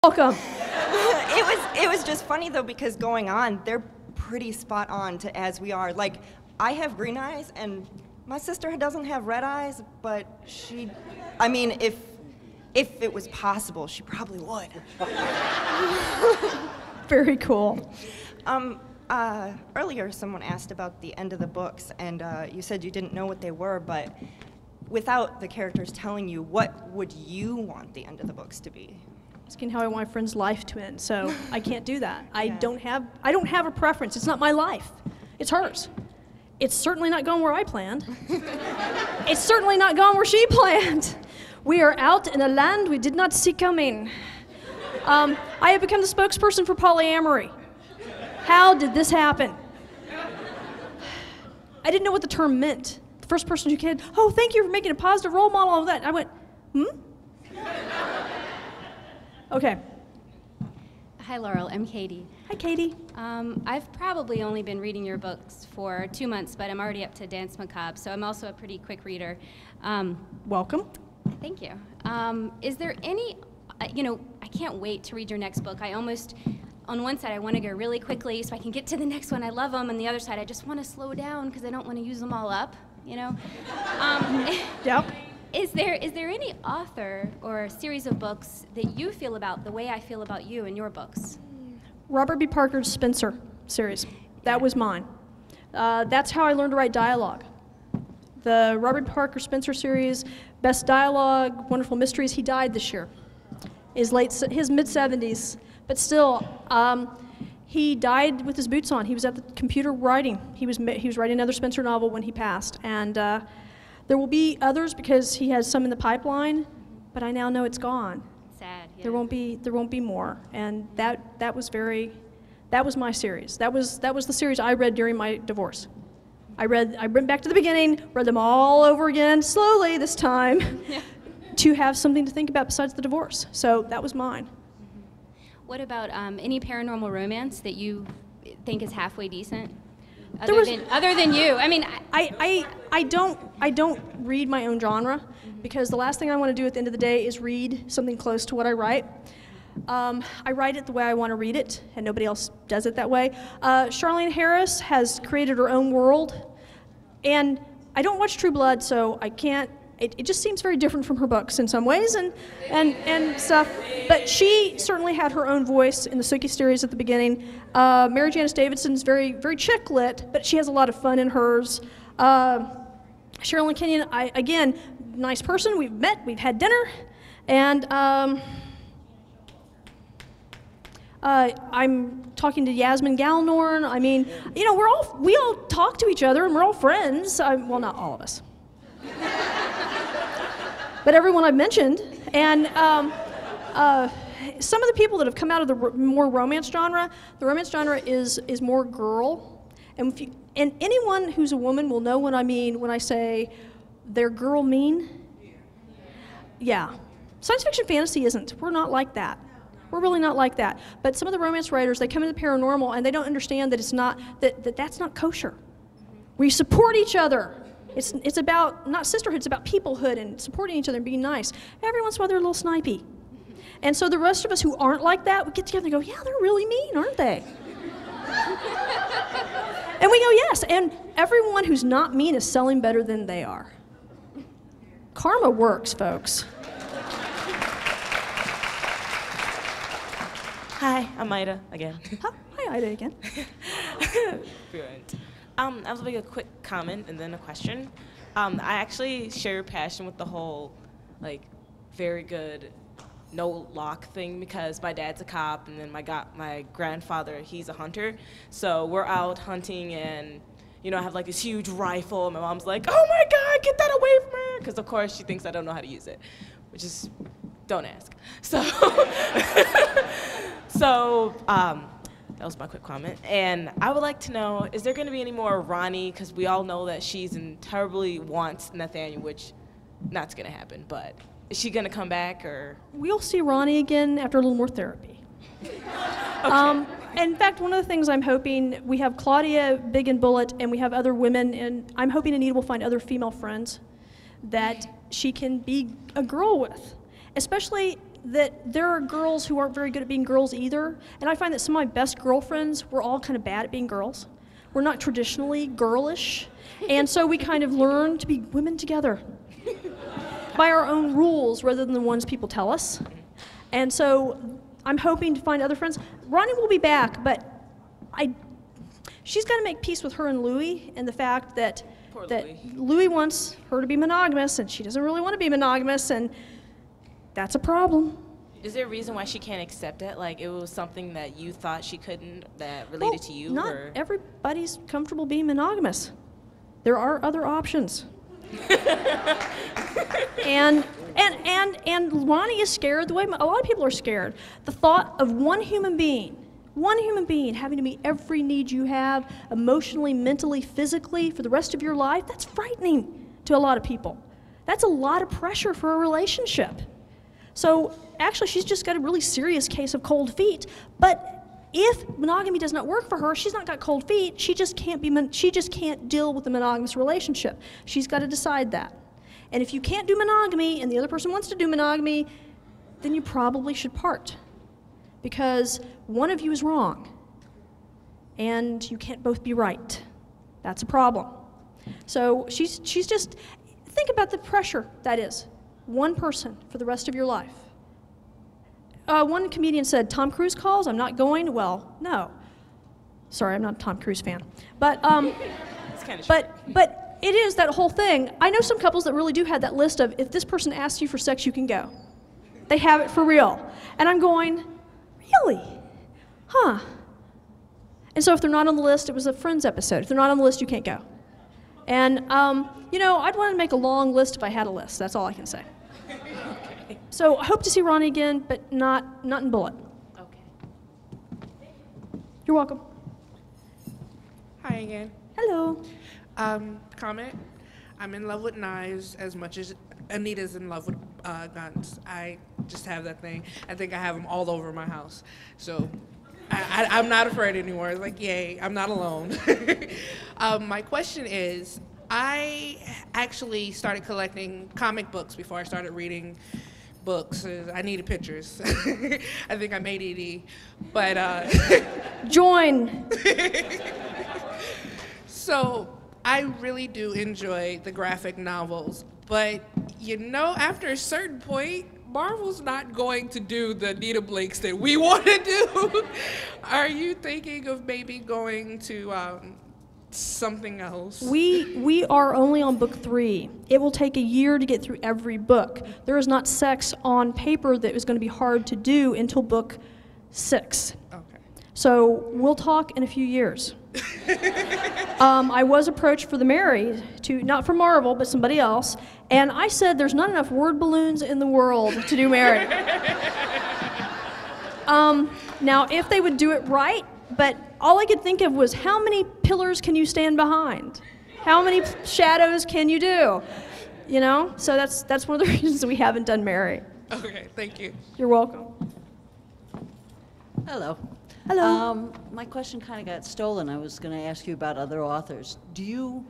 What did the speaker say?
Welcome. It was just funny though, because going on, they're pretty spot on to as we are. Like, I have green eyes and my sister doesn't have red eyes, but I mean, if it was possible, she probably would. Very cool. Earlier someone asked about the end of the books, and you said you didn't know what they were, but without the characters telling you, what would you want the end of the books to be? Asking how I want my friend's life to end, so I can't do that. I don't have a preference. It's not my life. It's hers. It's certainly not going where I planned. It's certainly not going where she planned. We are out in a land we did not see coming. I have become the spokesperson for polyamory. How did this happen? I didn't know what the term meant. The first person who came, oh, thank you for making a positive role model of that. I went, Okay. Hi, Laurel. I'm Katie. Hi, Katie. I've probably only been reading your books for 2 months, but I'm already up to Dance Macabre, so I'm also a pretty quick reader. Welcome. Thank you. Is there any, I can't wait to read your next book. On one side, I want to go really quickly so I can get to the next one. I love them. And the other side, I just want to slow down because I don't want to use them all up, Yep. Is there any author or series of books that you feel about the way I feel about you in your books? Robert B. Parker's Spencer series. That was mine. That's how I learned to write dialogue. The Robert B. Parker Spencer series, best dialogue, wonderful mysteries. He died this year. His mid-70s, but still, he died with his boots on. He was at the computer writing. He was writing another Spencer novel when he passed, and there will be others because he has some in the pipeline, but I now know it's gone. Sad. Yeah. There won't be more, and that was my series. That was the series I read during my divorce. I went back to the beginning, read them all over again slowly this time, to have something to think about besides the divorce. So that was mine. What about any paranormal romance that you think is halfway decent? Other than you, I mean, I don't read my own genre because the last thing I want to do at the end of the day is read something close to what I write. I write it the way I want to read it, and nobody else does it that way. Charlene Harris has created her own world, and I don't watch True Blood, so I can't. It just seems very different from her books in some ways and stuff. But she certainly had her own voice in the Sookie series at the beginning. Mary Janice Davidson's very, very chick lit, but she has a lot of fun in hers. Sherilyn Kenyon, again, nice person. We've met, we've had dinner, and I'm talking to Yasmin Galnorn. I mean, we all talk to each other and we're all friends. Well, not all of us. But everyone I've mentioned, and some of the people that have come out of the more romance genre, the romance genre is more girl, and anyone who's a woman will know what I mean when I say they're girl mean. Yeah, science fiction fantasy isn't. We're not like that. We're really not like that. But some of the romance writers, they come into paranormal and they don't understand that it's not that's not kosher. We support each other. It's about, not sisterhood, it's about peoplehood and supporting each other and being nice. Every once in a while they're a little snipey. And so the rest of us who aren't like that, we get together and go, yeah, they're really mean, aren't they? And we go, yes, and everyone who's not mean is selling better than they are. Karma works, folks. Hi, I'm Ida again. Hi, Ida again. Brilliant. I was making a quick comment and then a question. I actually share your passion with the whole, very good no lock thing because my dad's a cop and then my grandfather, he's a hunter. So we're out hunting and, I have this huge rifle and my mom's like, oh my God, get that away from her. Because of course she thinks I don't know how to use it, which is, don't ask. So, that was my quick comment. And I would like to know, is there going to be any more Ronnie? Because we all know that she's terribly wants Nathaniel, which that's going to happen. But is she going to come back or? We'll see Ronnie again after a little more therapy. Okay. In fact, one of the things I'm hoping, we have Claudia, Big and Bullet, and we have other women, and I'm hoping Anita will find other female friends that she can be a girl with. Especially that there are girls who aren't very good at being girls either, and I find that some of my best girlfriends were all kind of bad at being girls. We're not traditionally girlish, and so we kind of learn to be women together by our own rules rather than the ones people tell us. And so I'm hoping to find other friends. Ronnie will be back, but she's got to make peace with her and Louie and the fact that Louie wants her to be monogamous, and she doesn't really want to be monogamous, and that's a problem. Is there a reason why she can't accept it? Like, it was something that you thought she couldn't, that related to you? Not or? everybody's comfortable being monogamous. There are other options. and Ronnie is scared the way a lot of people are scared. The thought of one human being having to meet every need you have, emotionally, mentally, physically, for the rest of your life, that's frightening to a lot of people. That's a lot of pressure for a relationship. So actually, she's just got a really serious case of cold feet. But if monogamy does not work for her, she's not got cold feet. She just can't deal with the monogamous relationship. She's got to decide that. And if you can't do monogamy and the other person wants to do monogamy, then you probably should part, because one of you is wrong, and you can't both be right. That's a problem. So she's just, think about the pressure that is. One person for the rest of your life. One comedian said, Tom Cruise calls, I'm not going. Well, no. Sorry, I'm not a Tom Cruise fan. But, It's kind of but it is that whole thing. I know some couples that really do have that list of, if this person asks you for sex, you can go. They have it for real. And I'm going, really? Huh. And so if they're not on the list, it was a Friends episode. If they're not on the list, you can't go. And, I'd want to make a long list if I had a list. That's all I can say. Okay. So I hope to see Ronnie again, but not in Bullet. Okay. You're welcome. Hi again. Hello. Comment. I'm in love with knives as much as Anita's in love with guns. I just have that thing. I think I have them all over my house. So I'm not afraid anymore. Like, yay, I'm not alone. My question is, I actually started collecting comic books before I started reading books. I needed pictures. I think I'm ADD. But Join. So I really do enjoy the graphic novels, but after a certain point, Marvel's not going to do the Nita Blinks that we want to do. Are you thinking of maybe going to something else? We are only on book 3. It will take a year to get through every book. There is not sex on paper that is going to be hard to do until book 6. Okay. So we'll talk in a few years. I was approached for the Mary, not from Marvel, but somebody else, and I said there's not enough word balloons in the world to do Mary. Now, if they would do it right, but all I could think of was how many pillars can you stand behind? How many shadows can you do? So that's one of the reasons we haven't done Mary. Okay, thank you. You're welcome. Hello. Hello. My question kind of got stolen. I was going to ask you about other authors. Do you